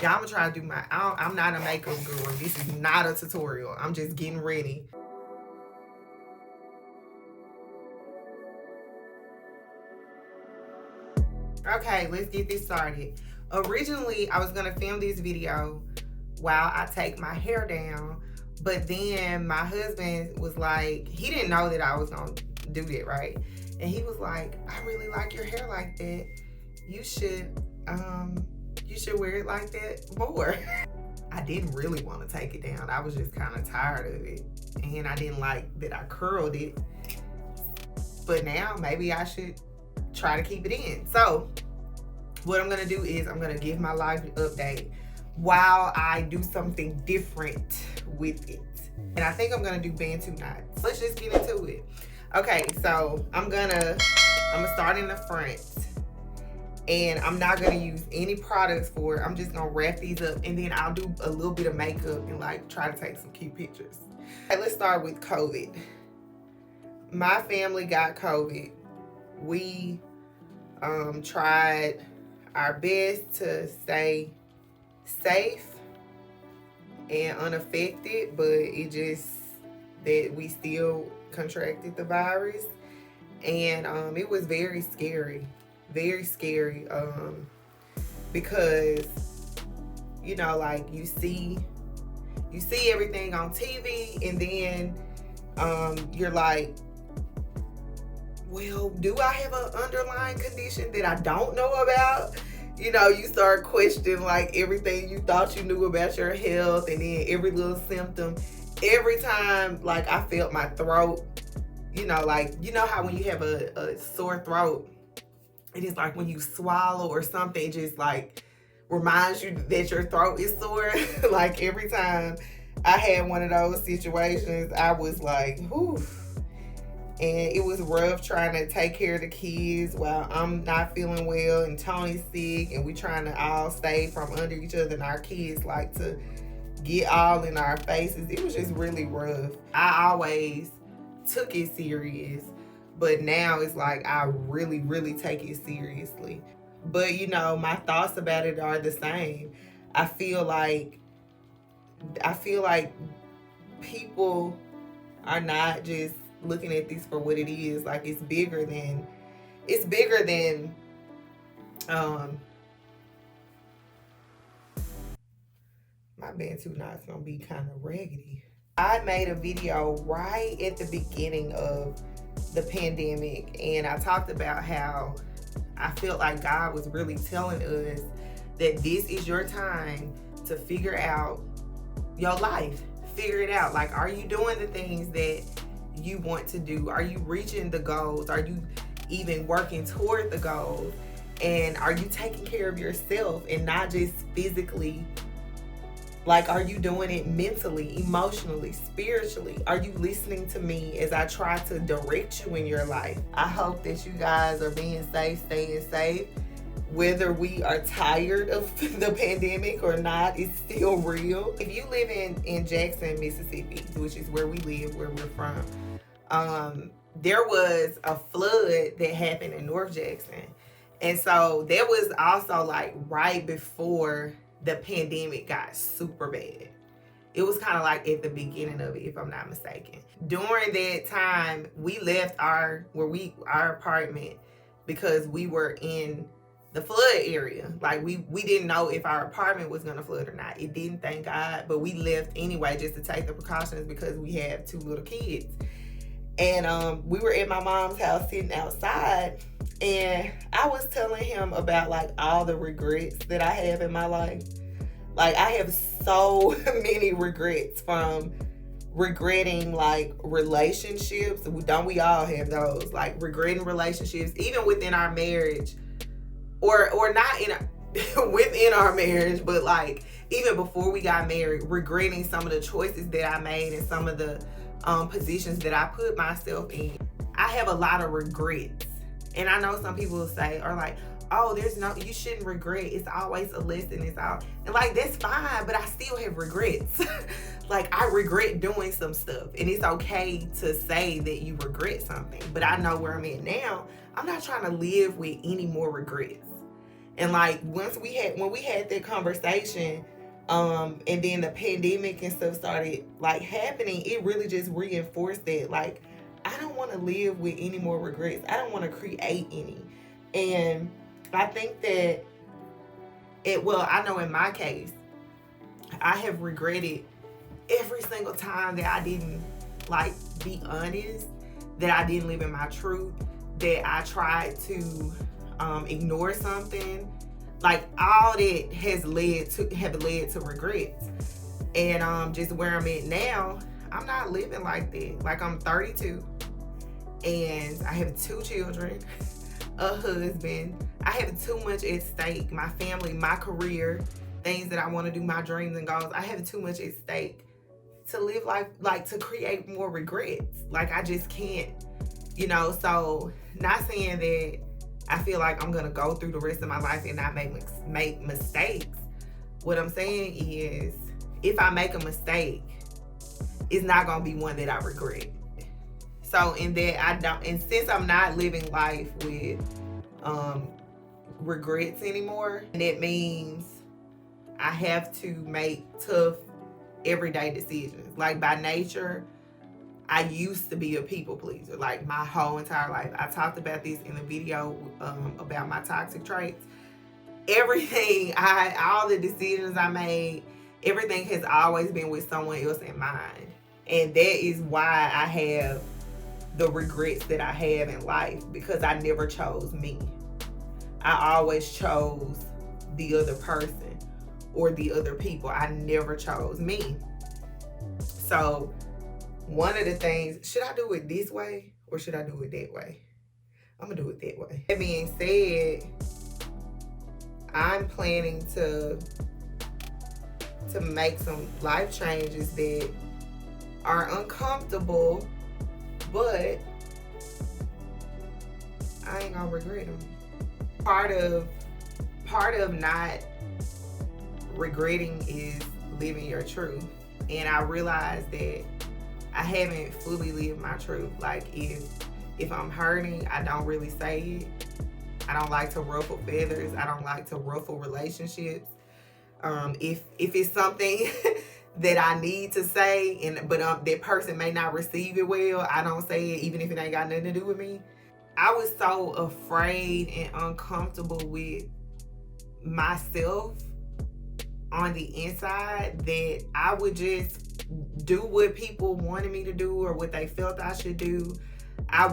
Yeah, I'm gonna try to do I'm not a makeup guru. This is not a tutorial. I'm just getting ready. Okay, let's get this started. Originally, I was gonna film this video while I take my hair down, but then my husband was like, he didn't know that I was gonna do that, right? And he was like, I really like your hair like that. You should wear it like that more. I didn't really want to take it down. I was just kind of tired of it. And I didn't like that I curled it. But now maybe I should try to keep it in. So what I'm gonna do is I'm gonna give my life update while I do something different with it. And I think I'm gonna do bantu knots. Let's just get into it. Okay, so I'm gonna start in the front. And I'm not gonna use any products for it. I'm just gonna wrap these up, and then I'll do a little bit of makeup and like try to take some cute pictures. Okay, let's start with COVID. My family got COVID. We tried our best to stay safe and unaffected, but it just that we still contracted the virus, and it was very scary. Very scary, because you know, like you see everything on TV, and then you're like, well, do I have an underlying condition that I don't know about? You know, you start questioning like everything you thought you knew about your health, and then every little symptom. Every time like I felt my throat, you know, like you know how when you have a sore throat, it is like when you swallow or something, it just like reminds you that your throat is sore. Like every time I had one of those situations, I was like, whew. And it was rough trying to take care of the kids while I'm not feeling well and Tony's sick, and we trying to all stay from under each other, and our kids like to get all in our faces. It was just really rough. I always took it serious, but now it's like I really, really take it seriously. But you know, my thoughts about it are the same. I feel like people are not just looking at this for what it is. Like it's bigger than my bantu knot's gonna be kind of raggedy. I made a video right at the beginning of the pandemic, and I talked about how I felt like God was really telling us that this is your time to figure out your life. Figure it out. Like, are you doing the things that you want to do? Are you reaching the goals? Are you even working toward the goals? And are you taking care of yourself and not just physically? Like, are you doing it mentally, emotionally, spiritually? Are you listening to me as I try to direct you in your life? I hope that you guys are being safe, staying safe. Whether we are tired of the pandemic or not, it's still real. If you live in Jackson, Mississippi, which is where we live, where we're from, there was a flood that happened in North Jackson. And so that was also like right before the pandemic got super bad. It was kind of like at the beginning of it, if I'm not mistaken. During that time, we left our apartment because we were in the flood area. Like we didn't know if our apartment was gonna flood or not. It didn't, thank God, but we left anyway just to take the precautions because we have 2 little kids. And we were at my mom's house sitting outside, and I was telling him about like all the regrets that I have in my life. Like I have so many regrets, from regretting like relationships. Don't we all have those? Like regretting relationships, even within our marriage, or not in within our marriage, but like even before we got married, regretting some of the choices that I made and some of the positions that I put myself in. I have a lot of regrets. And I know some people will say, or like, oh, you shouldn't regret. It's always a lesson. And like, that's fine, but I still have regrets. Like I regret doing some stuff, and it's okay to say that you regret something, but I know where I'm at now. I'm not trying to live with any more regrets. And like when we had that conversation, and then the pandemic and stuff started like happening, it really just reinforced that like I don't want to live with any more regrets. I don't want to create any. And I think that I know in my case, I have regretted every single time that I didn't like be honest, that I didn't live in my truth, that I tried to ignore something. Like all that have led to regrets. And just where I'm at now, I'm not living like that. Like I'm 32 and I have 2 children, a husband. I have too much at stake. My family, my career, things that I want to do, my dreams and goals. I have too much at stake to live life, like to create more regrets. Like I just can't, so not saying that I feel like I'm gonna go through the rest of my life and not make mistakes. What I'm saying is, if I make a mistake, it's not gonna be one that I regret. So in that I don't, and since I'm not living life with regrets anymore, and it means I have to make tough everyday decisions. Like by nature, I used to be a people pleaser, like my whole entire life. I talked about this in the video about my toxic traits. All the decisions I made, everything has always been with someone else in mind. And that is why I have the regrets that I have in life, because I never chose me. I always chose the other person or the other people. I never chose me. So one of the things, should I do it this way or should I do it that way? I'm gonna do it that way. That being said, I'm planning to make some life changes that are uncomfortable, but I ain't gonna regret them. Part of not regretting is living your truth. And I realized that I haven't fully lived my truth. Like if I'm hurting, I don't really say it. I don't like to ruffle feathers. I don't like to ruffle relationships. If it's something that I need to say, but that person may not receive it well, I don't say it, even if it ain't got nothing to do with me. I was so afraid and uncomfortable with myself on the inside that I would just do what people wanted me to do or what they felt I should do. I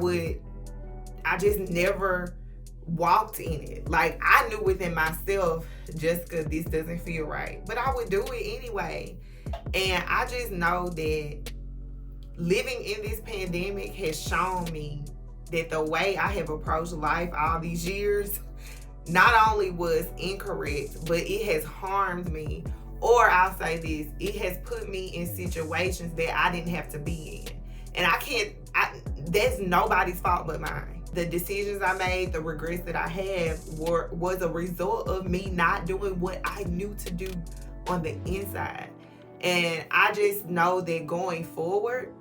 just never walked in it. Like I knew within myself, Jessica, this doesn't feel right, but I would do it anyway. And I just know that living in this pandemic has shown me that the way I have approached life all these years not only was incorrect, but it has harmed me. Or I'll say this, it has put me in situations that I didn't have to be in. And that's nobody's fault but mine. The decisions I made, the regrets that I have was a result of me not doing what I knew to do on the inside. And I just know that going forward,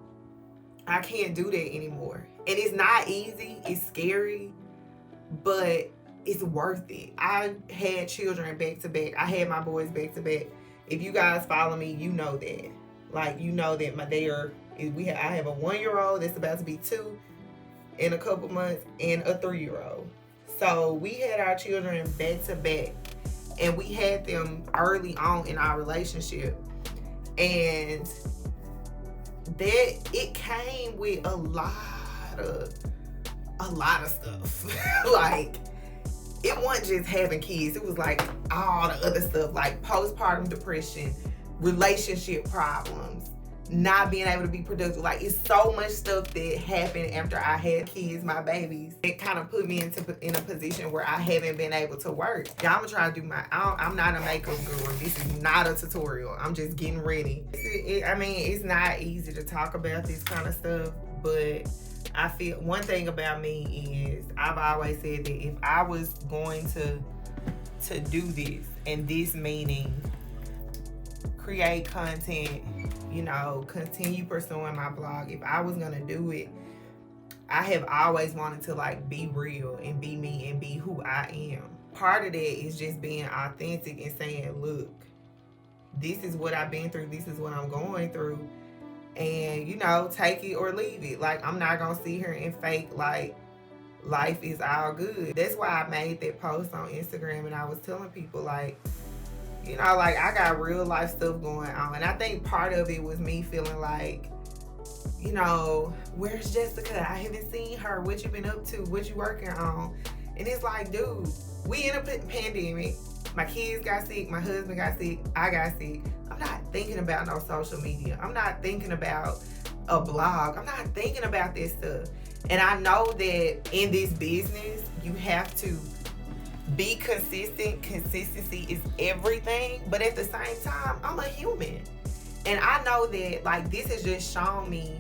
I can't do that anymore. And it's not easy, it's scary, but it's worth it. I had children back to back. I had my boys back to back. If you guys follow me, you know that. Like, you know that I have a 1-year-old that's about to be 2 in a couple months and a 3-year-old. So we had our children back to back, and we had them early on in our relationship. And that it came with a lot of stuff. Like, it wasn't just having kids. It was like all the other stuff, like postpartum depression, relationship problems, not being able to be productive. Like, it's so much stuff that happened after I had kids, my babies. It kind of put me in a position where I haven't been able to work. Y'all, I'm gonna try to do I'm not a makeup guru. This is not a tutorial. I'm just getting ready. It's not easy to talk about this kind of stuff, but I feel one thing about me is I've always said that if I was going to do this, and this meaning create content, continue pursuing my blog, if I was gonna do it, I have always wanted to like be real and be me and be who I am. part of that is just being authentic and saying, look, this is what I've been through, this is what I'm going through, and you know, take it or leave it. Like, I'm not gonna sit here and fake like life is all good. That's why I made that post on Instagram, and I was telling people, like, you know, like, I got real life stuff going on. And I think part of it was me feeling like, you know, where's Jessica? I haven't seen her. What you been up to? What you working on? And it's like, dude, we in a pandemic. My kids got sick. My husband got sick. I got sick. I'm not thinking about no social media. I'm not thinking about a blog. I'm not thinking about this stuff. And I know that in this business, you have to be consistent. Consistency is everything. But at the same time, I'm a human. And I know that, like, this has just shown me,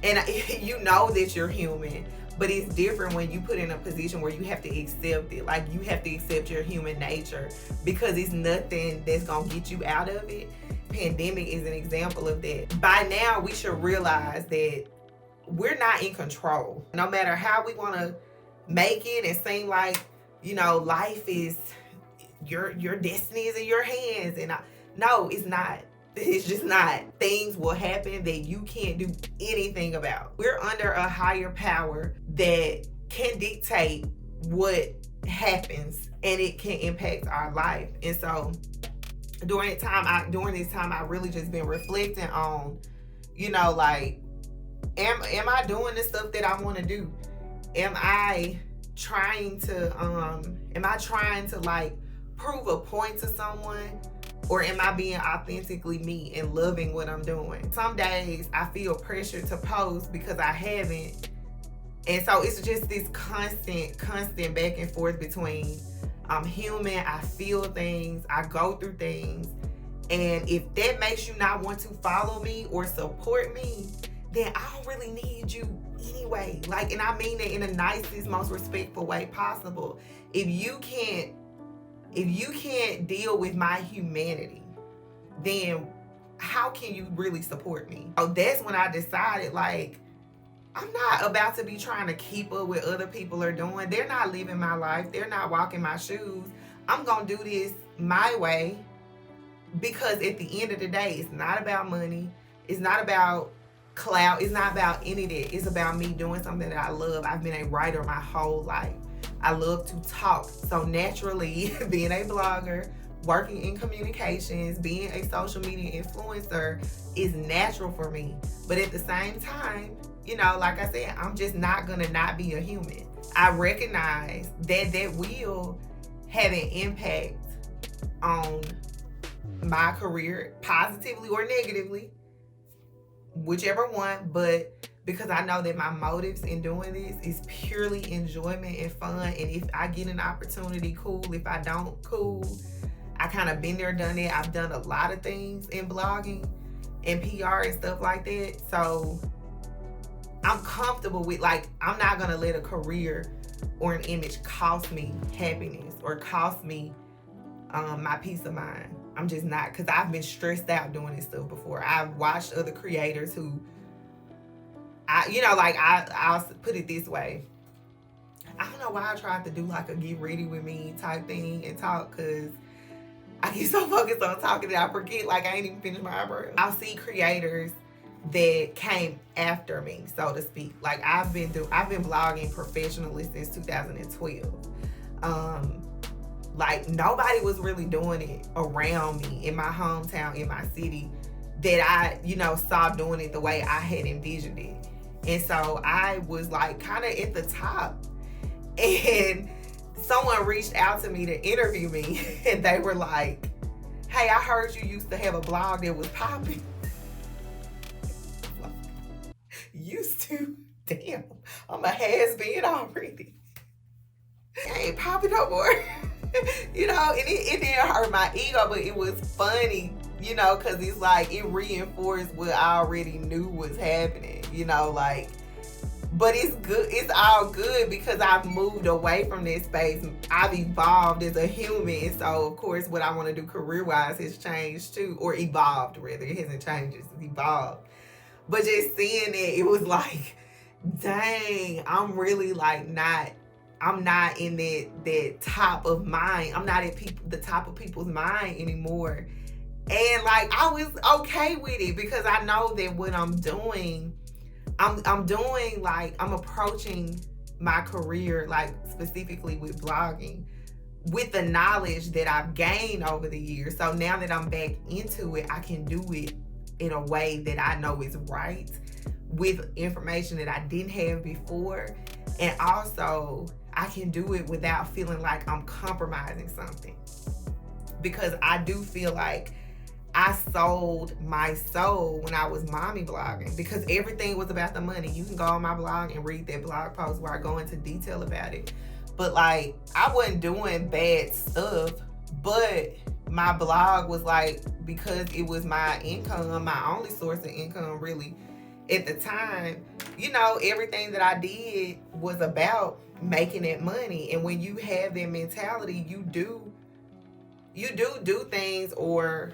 and you know that you're human, but it's different when you put in a position where you have to accept it. Like, you have to accept your human nature, because it's nothing that's gonna get you out of it. Pandemic is an example of that. By now, we should realize that we're not in control. No matter how we wanna make it and seem like, you know, life is, your destiny is in your hands. And no, it's not. It's just not. Things will happen that you can't do anything about. We're under a higher power that can dictate what happens, and it can impact our life. And so during this time, I really just been reflecting on, you know, like, am I doing the stuff that I want to do? Am I trying to like prove a point to someone? Or am I being authentically me and loving what I'm doing? Some days I feel pressure to post because I haven't. And so it's just this constant back and forth between I'm human, I feel things, I go through things. And if that makes you not want to follow me or support me, then I don't really need you anyway. Like, and I mean that in the nicest, most respectful way possible. If you can't deal with my humanity, then how can you really support me? So that's when I decided, like, I'm not about to be trying to keep up with other people are doing. They're not living my life. They're not walking my shoes. I'm going to do this my way, because at the end of the day, it's not about money. It's not about clout. It's not about any of that. It's about me doing something that I love. I've been a writer my whole life. I love to talk. So naturally, being a blogger, working in communications, being a social media influencer is natural for me. But at the same time, you know, like I said, I'm just not gonna not be a human. I recognize that that will have an impact on my career, positively or negatively, whichever one. But because I know that my motives in doing this is purely enjoyment and fun. And if I get an opportunity, cool. If I don't, cool. I kind of been there, done it. I've done a lot of things in blogging and PR and stuff like that. So I'm comfortable with, like, I'm not going to let a career or an image cost me happiness or cost me my peace of mind. I'm just not, because I've been stressed out doing this stuff before. I've watched other creators who, I'll put it this way. I don't know why I tried to do like a get ready with me type thing and talk, because I get so focused on talking that I forget, like, I ain't even finished my eyebrows. I'll see creators that came after me, so to speak. Like, I've been blogging professionally since 2012. Like, nobody was really doing it around me in my hometown, in my city, that I, saw doing it the way I had envisioned it. And so I was like kind of at the top, and someone reached out to me to interview me, and they were like, hey, I heard you used to have a blog that was popping. Used to? Damn, I'm a has-been already. I ain't popping no more. And it didn't hurt my ego, but it was funny, because it's like it reinforced what I already knew was happening, but it's good. It's all good because I've moved away from that space. I've evolved as a human. And so, of course, what I want to do career-wise has changed too, or evolved rather. It hasn't changed, it's evolved. But just seeing it was like, dang, I'm really like not I'm not in that top of mind. I'm not at the top of people's mind anymore. And like I was okay with it because I know that what I'm doing, I'm doing like I'm approaching my career like specifically with blogging with the knowledge that I've gained over the years. So now that I'm back into it, I can do it in a way that I know is right with information that I didn't have before. And also I can do it without feeling like I'm compromising something. Because I do feel like I sold my soul when I was mommy blogging because everything was about the money. You can go on my blog and read that blog post where I go into detail about it. But like, I wasn't doing bad stuff, but my blog was like, because it was my income, my only source of income really at the time, you know, everything that I did was about making that money. And when you have that mentality, you do things, or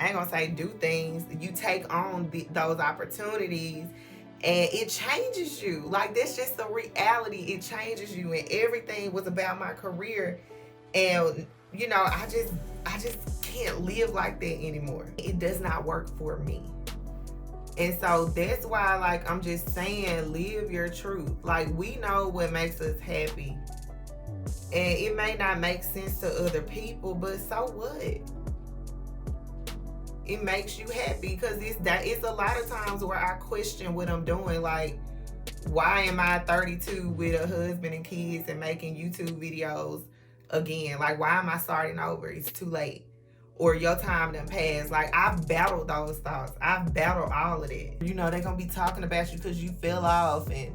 I ain't gonna say do things, you take on those opportunities and it changes you. Like, that's just the reality. It changes you, and everything was about my career. And you know, I just can't live like that anymore. It does not work for me. And so that's why, like, I'm just saying, live your truth. Like, we know what makes us happy. And it may not make sense to other people, but so what? It makes you happy, because it's a lot of times where I question what I'm doing. Like, why am I 32 with a husband and kids and making YouTube videos again? Like, why am I starting over? It's too late. Or your time done passed. Like, I've battled those thoughts. I've battled all of that. You know, they're going to be talking about you because you fell off. And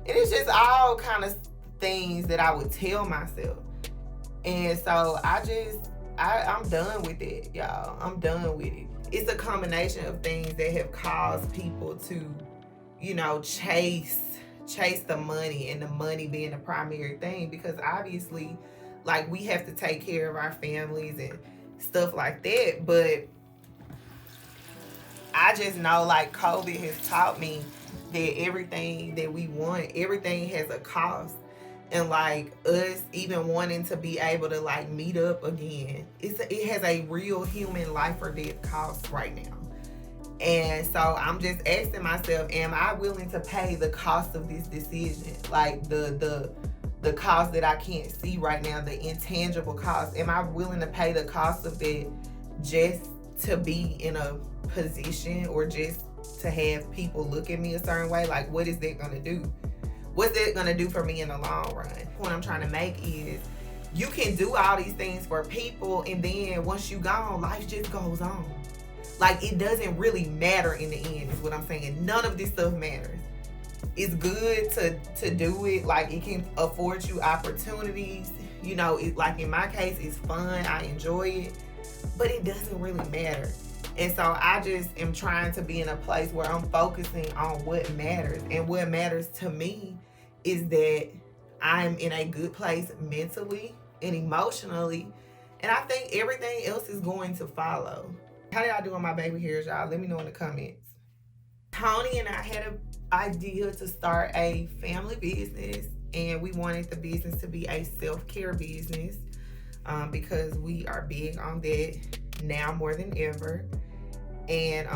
it's just all kind of things that I would tell myself. And so I'm done with it, y'all. I'm done with it. It's a combination of things that have caused people to, you know, chase the money, and the money being the primary thing, because obviously, like, we have to take care of our families and stuff like that. But I just know, like, COVID has taught me that everything that we want, everything has a cost. And like, us even wanting to be able to like meet up again, it has a real human life or death cost right now. And so I'm just asking myself, am I willing to pay the cost of this decision? Like the cost that I can't see right now, the intangible cost. Am I willing to pay the cost of that just to be in a position, or just to have people look at me a certain way? Like, what is that gonna do? What's that gonna do for me in the long run? What I'm trying to make is, you can do all these things for people, and then once you gone, life just goes on. Like, it doesn't really matter in the end, is what I'm saying. None of this stuff matters. It's good to do it. Like, it can afford you opportunities. You know, like in my case, it's fun. I enjoy it. But it doesn't really matter. And so I just am trying to be in a place where I'm focusing on what matters. And what matters to me is that I'm in a good place mentally and emotionally. And I think everything else is going to follow. How did I do on my baby hairs, y'all? Let me know in the comments. Tony and I had an idea to start a family business. And we wanted the business to be a self-care business, because we are big on that now more than ever. And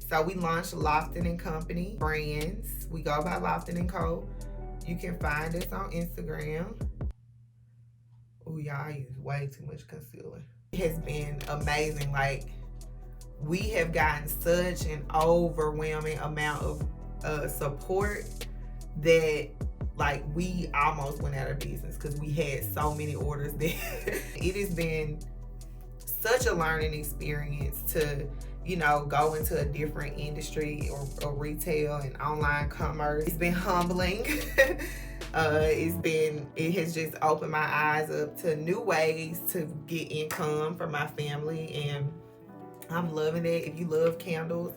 so we launched Lofton Company brands. We go by Lofton Co. You can find us on Instagram. Oh, y'all, I use way too much concealer. It has been amazing. Like, we have gotten such an overwhelming amount of support that, like, we almost went out of business because we had so many orders that it has been such a learning experience to, you know, go into a different industry, or retail and online commerce. It's been humbling. It has just opened my eyes up to new ways to get income for my family, and I'm loving it. If you love candles,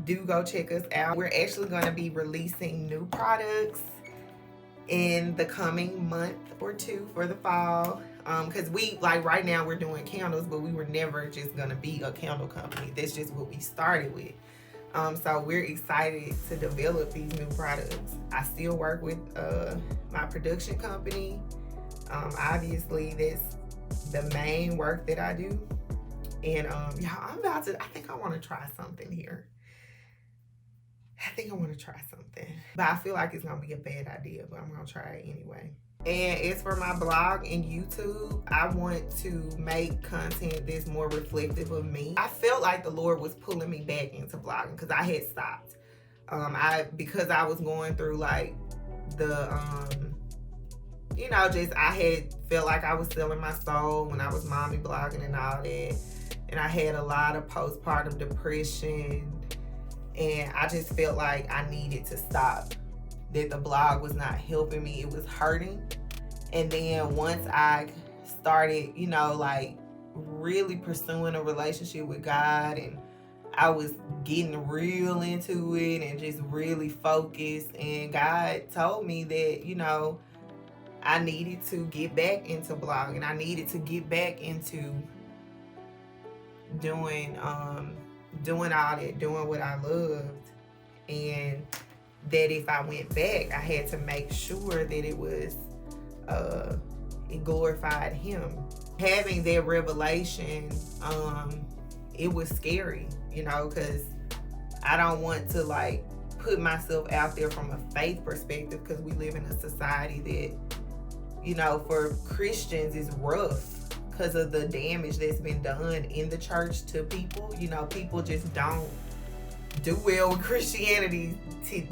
do go check us out. We're actually going to be releasing new products in the coming month or two for the fall. Because we, like, right now we're doing candles, but we were never just gonna be a candle company. That's just what we started with. So we're excited to develop these new products. I still work with my production company. Obviously, that's the main work that I do. And y'all, I think I want to try something here. But I feel like it's going to be a bad idea, but I'm going to try it anyway. And as for my blog and YouTube, I want to make content that's more reflective of me. I felt like the Lord was pulling me back into blogging because I had stopped. Because I was going through like the, I had felt like I was selling my soul when I was mommy blogging and all that. And I had a lot of postpartum depression. And I just felt like I needed to stop. That the blog was not helping me, it was hurting. And then once I started, really pursuing a relationship with God, and I was getting real into it and just really focused, and God told me that, I needed to get back into blogging. I needed to get back into doing all that, doing what I loved. And that if I went back, I had to make sure that it was, it glorified Him. Having that revelation, it was scary, because I don't want to put myself out there from a faith perspective, because we live in a society that, for Christians is rough because of the damage that's been done in the church to people. People just don't do well with Christianity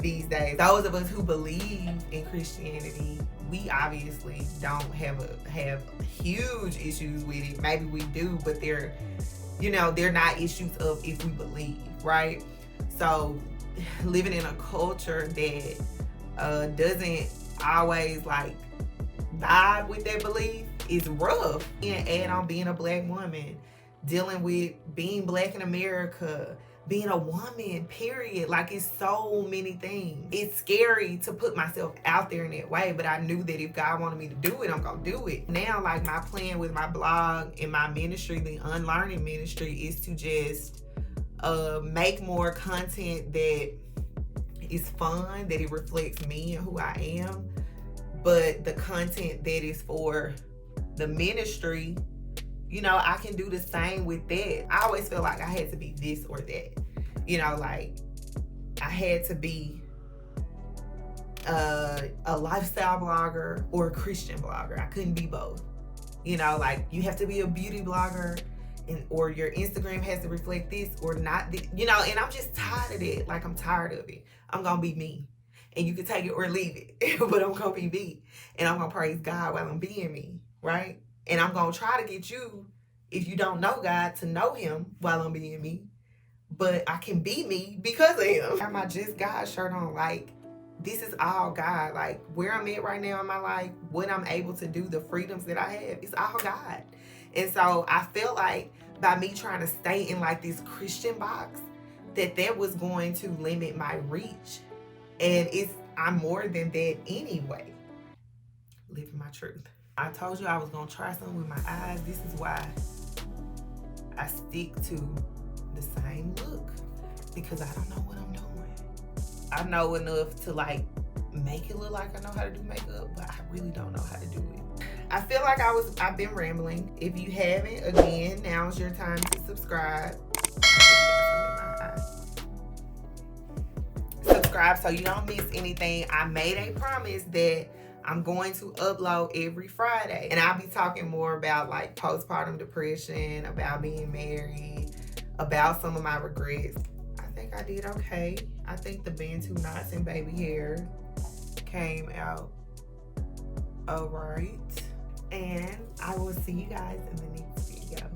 these days. Those of us who believe in Christianity, we obviously don't have huge issues with it. Maybe we do, but they're not issues of if we believe, right? So living in a culture that doesn't always vibe with that belief is rough. And add on being a Black woman, dealing with being Black in America, being a woman, period. It's so many things. It's scary to put myself out there in that way, but I knew that if God wanted me to do it, I'm gonna do it. Now, my plan with my blog and my ministry, the Unlearning Ministry, is to just make more content that is fun, that it reflects me and who I am. But the content that is for the ministry, I can do the same with that. I always feel like I had to be this or that. I had to be a lifestyle blogger or a Christian blogger. I couldn't be both. You have to be a beauty blogger, or your Instagram has to reflect this or not. And I'm just tired of it. I'm tired of it. I'm going to be me. And you can take it or leave it. But I'm going to be me. And I'm going to praise God while I'm being me. Right? And I'm going to try to get you, if you don't know God, to know Him while I'm being me. But I can be me because of Him. I have my Just God shirt on. This is all God. Where I'm at right now in my life, what I'm able to do, the freedoms that I have, it's all God. And so I feel like by me trying to stay in this Christian box, that was going to limit my reach. And I'm more than that anyway. Living my truth. I told you I was going to try something with my eyes. This is why I stick to the same look, because I don't know what I'm doing. I know enough to make it look like I know how to do makeup, but I really don't know how to do it. I feel like I've been rambling. If you haven't, again, now's your time to subscribe. Subscribe so you don't miss anything. I made a promise that I'm going to upload every Friday, and I'll be talking more about postpartum depression, about being married, about some of my regrets. I think I did okay. I think the Bantu knots and baby hair came out all right. And I will see you guys in the next video.